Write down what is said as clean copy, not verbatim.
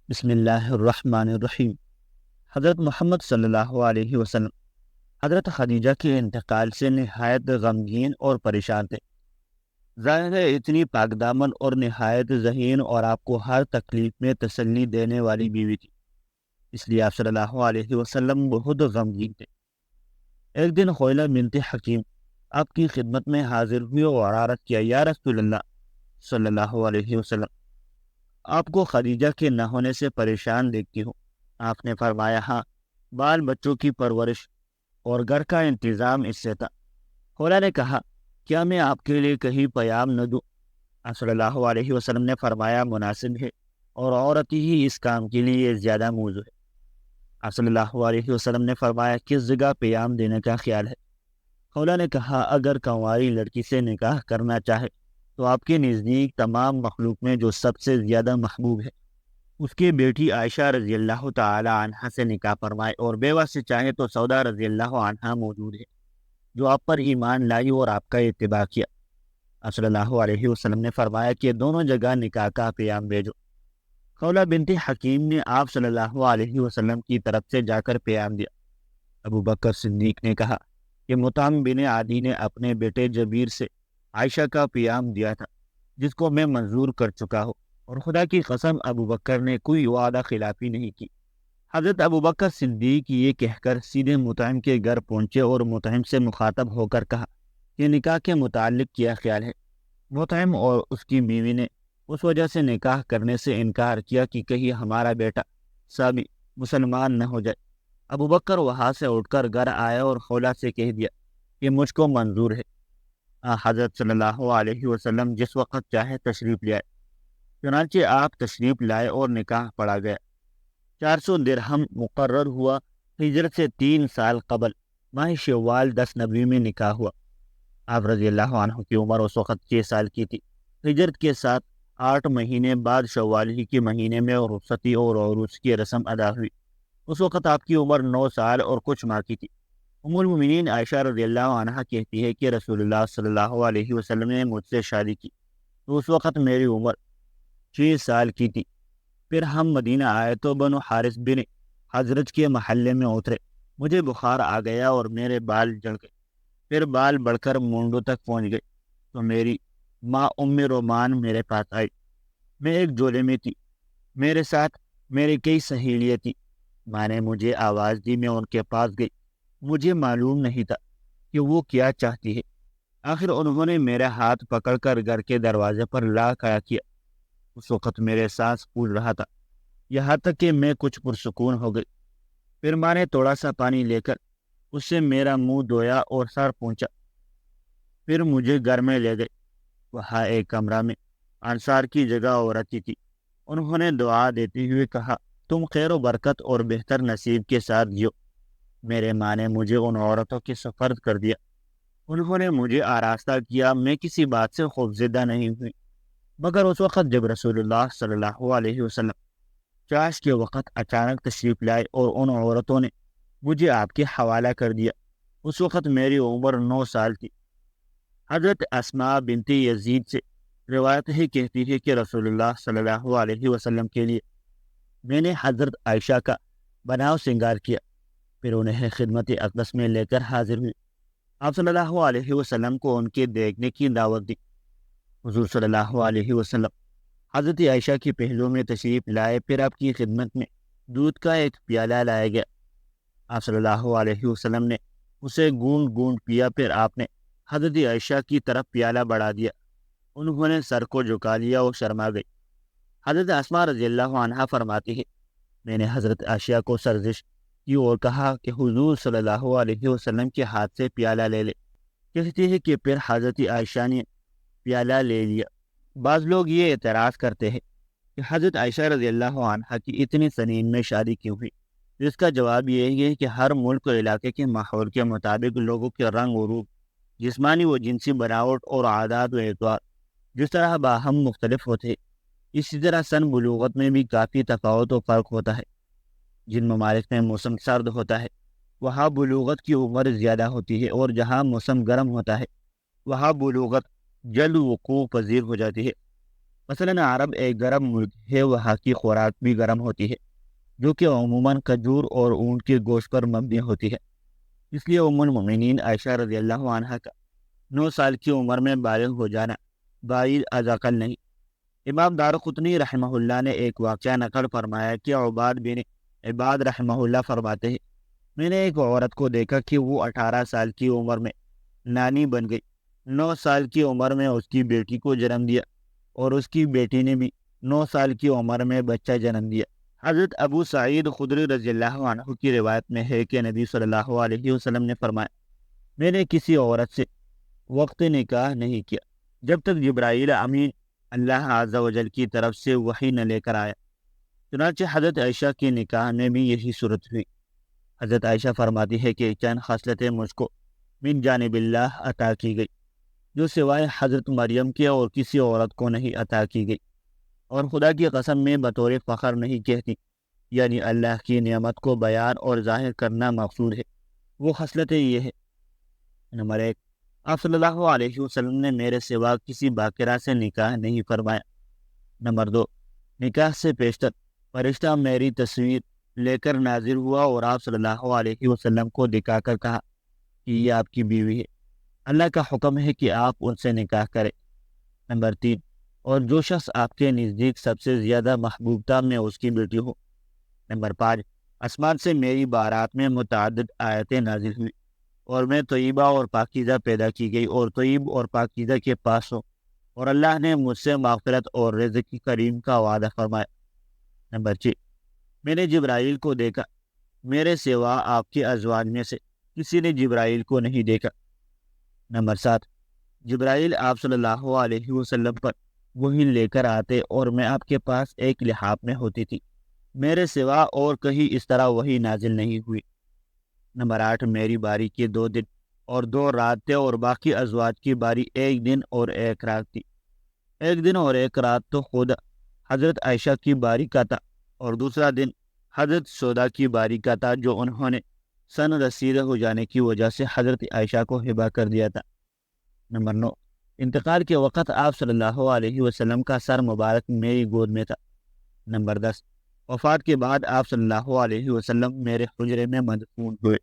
بسم اللہ الرحمن الرحیم۔ حضرت محمد صلی اللہ علیہ وسلم حضرت خدیجہ کے انتقال سے نہایت غمگین اور پریشان تھے۔ ظاہر ہے اتنی پاک دامن اور نہایت ذہین اور آپ کو ہر تکلیف میں تسلی دینے والی بیوی تھی، اس لیے آپ صلی اللہ علیہ وسلم بہت غمگین تھے۔ ایک دن خویلہ بنت حکیم آپ کی خدمت میں حاضر ہوئی اور عرض کیا، یا رسول اللہ صلی اللہ علیہ وسلم، آپ کو خدیجہ کے نہ ہونے سے پریشان دیکھتی ہوں۔ آپ نے فرمایا، ہاں، بال بچوں کی پرورش اور گھر کا انتظام اس سے تھا۔ خولا نے کہا، کیا میں آپ کے لیے کہیں پیام نہ دوں؟ آپ صلی اللہ علیہ وسلم نے فرمایا، مناسب ہے، اور عورت ہی اس کام کے لیے زیادہ موزوں ہے۔ آپ صلی اللہ علیہ وسلم نے فرمایا، کس جگہ پیام دینے کا خیال ہے؟ خولا نے کہا، اگر کنواری لڑکی سے نکاح کرنا چاہے تو آپ کے نزدیک تمام مخلوق میں جو سب سے زیادہ محبوب ہے اس کی بیٹی عائشہ رضی اللہ تعالی عنہا سے نکاح فرمائے، اور بیوہ سے چاہے تو سودا رضی اللہ عنہا موجود ہے جو آپ پر ایمان لائی اور آپ کا اتباع کیا۔ آپ صلی اللہ علیہ وسلم نے فرمایا کہ دونوں جگہ نکاح کا پیام بھیجو۔ خولہ بنت حکیم نے آپ صلی اللہ علیہ وسلم کی طرف سے جا کر پیام دیا۔ ابو بکر صدیق نے کہا کہ مطعم بن عدی نے اپنے بیٹے جبیر سے عائشہ کا پیام دیا تھا، جس کو میں منظور کر چکا ہوں، اور خدا کی قسم ابو بکر نے کوئی وعدہ خلافی نہیں کی۔ حضرت ابو بکر صدیق یہ کہہ کر سیدھے مطعم کے گھر پہنچے اور مطعم سے مخاطب ہو کر کہا کہ نکاح کے متعلق کیا خیال ہے؟ مطعم اور اس کی بیوی نے اس وجہ سے نکاح کرنے سے انکار کیا کہ کہیں ہمارا بیٹا سابی مسلمان نہ ہو جائے۔ ابو بکر وہاں سے اٹھ کر گھر آیا اور خولا سے کہہ دیا کہ مجھ کو منظور ہے۔ حضرت صلی اللہ علیہ وسلم جس وقت چاہے تشریف لے آئے۔ چنانچہ آپ تشریف لائے اور نکاح پڑھا گیا۔ 400 درہم مقرر ہوا۔ ہجرت سے 3 سال قبل ماہ شوال 10 نبی میں نکاح ہوا۔ آپ رضی اللہ عنہ کی عمر اس وقت 6 سال کی تھی۔ ہجرت کے ساتھ 8 مہینے بعد شوال ہی کے مہینے میں رخصتی اور عروس کی رسم ادا ہوئی۔ اس وقت آپ کی عمر 9 سال اور کچھ ماہ کی تھی۔ ام المؤمنین عائشہ رضی اللہ عنہا کہتی ہے کہ رسول اللہ صلی اللہ علیہ وسلم نے مجھ سے شادی کی تو اس وقت میری عمر 6 سال کی تھی۔ پھر ہم مدینہ آئے تو بنو حارث بن حضرت کے محلے میں اترے۔ مجھے بخار آ گیا اور میرے بال جڑ گئے، پھر بال بڑھ کر مونڈوں تک پہنچ گئے تو میری ماں ام رومان میرے پاس آئی۔ میں ایک جولے میں تھی، میرے ساتھ میری کئی سہیلیاں تھیں۔ ماں نے مجھے آواز دی، میں ان کے پاس گئی۔ مجھے معلوم نہیں تھا کہ وہ کیا چاہتی ہے۔ آخر انہوں نے میرا ہاتھ پکڑ کر گھر کے دروازے پر لا کھڑا کیا۔ اس وقت میرے سانس پھول رہا تھا، یہاں تک کہ میں کچھ پرسکون ہو گئی۔ پھر ماں نے تھوڑا سا پانی لے کر اس سے میرا منہ دھویا اور سر پونچھا، پھر مجھے گھر میں لے گئے۔ وہاں ایک کمرہ میں انصار کی جگہ عورتیں تھی۔ انہوں نے دعا دیتے ہوئے کہا، تم خیر و برکت اور بہتر نصیب کے ساتھ جیو۔ میرے ماں نے مجھے ان عورتوں کے سپرد کر دیا۔ انہوں نے مجھے آراستہ کیا۔ میں کسی بات سے خوفزدہ نہیں ہوئی، مگر اس وقت جب رسول اللہ صلی اللہ علیہ وسلم چاش کے وقت اچانک تشریف لائے اور ان عورتوں نے مجھے آپ کے حوالہ کر دیا۔ اس وقت میری عمر 9 سال تھی۔ حضرت اسماء بنت یزید سے روایت ہے، کہتی ہے کہ رسول اللہ صلی اللہ علیہ وسلم کے لیے میں نے حضرت عائشہ کا بناؤ سنگار کیا، پھر انہیں خدمت اقدس میں لے کر حاضر ہوئی۔ آپ صلی اللہ علیہ وسلم کو ان کے دیکھنے کی دعوت دی۔ حضور صلی اللہ علیہ وسلم حضرت عائشہ کے پہلو میں تشریف لائے، پھر آپ کی خدمت میں دودھ کا ایک پیالہ لایا گیا۔ آپ صلی اللہ علیہ وسلم نے اسے گونڈ گونڈ پیا، پھر آپ نے حضرت عائشہ کی طرف پیالہ بڑھا دیا۔ انہوں نے سر کو جھکا لیا اور شرما گئی۔ حضرت اسماء رضی اللہ عنہا فرماتی ہے، میں نے حضرت عائشہ کو سرزش کی اور کہا کہ حضور صلی اللہ علیہ وسلم کے ہاتھ سے پیالہ لے لے۔ کہتی ہے کہ پھر حضرت عائشہ نے پیالہ لے لیا۔ بعض لوگ یہ اعتراض کرتے ہیں کہ حضرت عائشہ رضی اللہ عنہا کی اتنی سنین میں شادی کیوں ہوئی؟ اس کا جواب یہ ہے کہ ہر ملک و علاقے کے ماحول کے مطابق لوگوں کے رنگ و روپ، جسمانی و جنسی بناوٹ اور عادات و اعتبار جس طرح باہم مختلف ہوتے ہیں، اسی طرح سن بلوغت میں بھی کافی تفاوت و فرق ہوتا ہے۔ جن ممالک میں موسم سرد ہوتا ہے وہاں بلوغت کی عمر زیادہ ہوتی ہے، اور جہاں موسم گرم ہوتا ہے وہاں بلوغت جلد وقوع پذیر ہو جاتی ہے۔ مثلاً عرب ایک گرم ملک ہے، وہاں کی خوراک بھی گرم ہوتی ہے، جو کہ عموماً کھجور اور اونٹ کے گوشت پر مبنی ہوتی ہے۔ اس لیے ام المؤمنین عائشہ رضی اللہ عنہا کا 9 سال کی عمر میں بالغ ہو جانا بعید از عقل نہیں۔ امام دارقطنی رحمہ اللہ نے ایک واقعہ نقل فرمایا کہ عباد بن عباد رحمہ اللہ فرماتے ہیں، میں نے ایک عورت کو دیکھا کہ وہ 18 سال کی عمر میں نانی بن گئی۔ 9 سال کی عمر میں اس کی بیٹی کو جنم دیا، اور اس کی بیٹی نے بھی 9 سال کی عمر میں بچہ جنم دیا۔ حضرت ابو سعید خدری رضی اللہ عنہ کی روایت میں ہے کہ نبی صلی اللہ علیہ وسلم نے فرمایا، میں نے کسی عورت سے وقت نکاح نہیں کیا جب تک جبرائیل امین اللہ عز و جل کی طرف سے وحی نہ لے کر آیا۔ چنانچہ حضرت عائشہ کے نکاح میں بھی یہی صورت ہوئی۔ حضرت عائشہ فرماتی ہے کہ چند خصلتیں مجھ کو من جانب اللہ عطا کی گئی، جو سوائے حضرت مریم کے اور کسی عورت کو نہیں عطا کی گئی، اور خدا کی قسم میں بطور فخر نہیں کہتی، یعنی اللہ کی نعمت کو بیان اور ظاہر کرنا مقصود ہے۔ وہ خصلتیں یہ ہے: نمبر 1، آپ صلی اللہ علیہ وسلم نے میرے سوا کسی باقرہ سے نکاح نہیں فرمایا۔ نمبر 2، نکاح سے پیشتر فرشتہ میری تصویر لے کر نازل ہوا اور آپ صلی اللہ علیہ وسلم کو دکھا کر کہا کہ یہ آپ کی بیوی ہے، اللہ کا حکم ہے کہ آپ ان سے نکاح کریں۔ نمبر 3، اور جو شخص آپ کے نزدیک سب سے زیادہ محبوب تھا میں اس کی بیٹی ہوں۔ نمبر 5، آسمان سے میری بارات میں متعدد آیتیں نازل ہوئی، اور میں طیبہ اور پاکیزہ پیدا کی گئی اور طیب اور پاکیزہ کے پاس ہوں، اور اللہ نے مجھ سے مغفرت اور رزق کریم کا وعدہ فرمایا۔ نمبر 6، میں نے جبرائیل کو دیکھا، میرے سوا آپ کے ازواج میں سے کسی نے جبرائیل کو نہیں دیکھا۔ نمبر 7، جبرائیل آپ صلی اللہ علیہ وسلم پر وحی لے کر آتے اور میں آپ کے پاس ایک لحاف میں ہوتی تھی، میرے سوا اور کہیں اس طرح وحی نازل نہیں ہوئی۔ نمبر 8، میری باری کے 2 دن اور 2 رات تھے، اور باقی ازواج کی باری 1 دن اور 1 رات تھی۔ 1 دن اور 1 رات تو خود حضرت عائشہ کی باری کا تھا، اور دوسرا دن حضرت سودا کی باری کا تھا، جو انہوں نے سن رسیدہ ہو جانے کی وجہ سے حضرت عائشہ کو ہبہ کر دیا تھا۔ نمبر 9، انتقال کے وقت آپ صلی اللہ علیہ وسلم کا سر مبارک میری گود میں تھا۔ نمبر 10، وفات کے بعد آپ صلی اللہ علیہ وسلم میرے حجرے میں مدفون ہوئے۔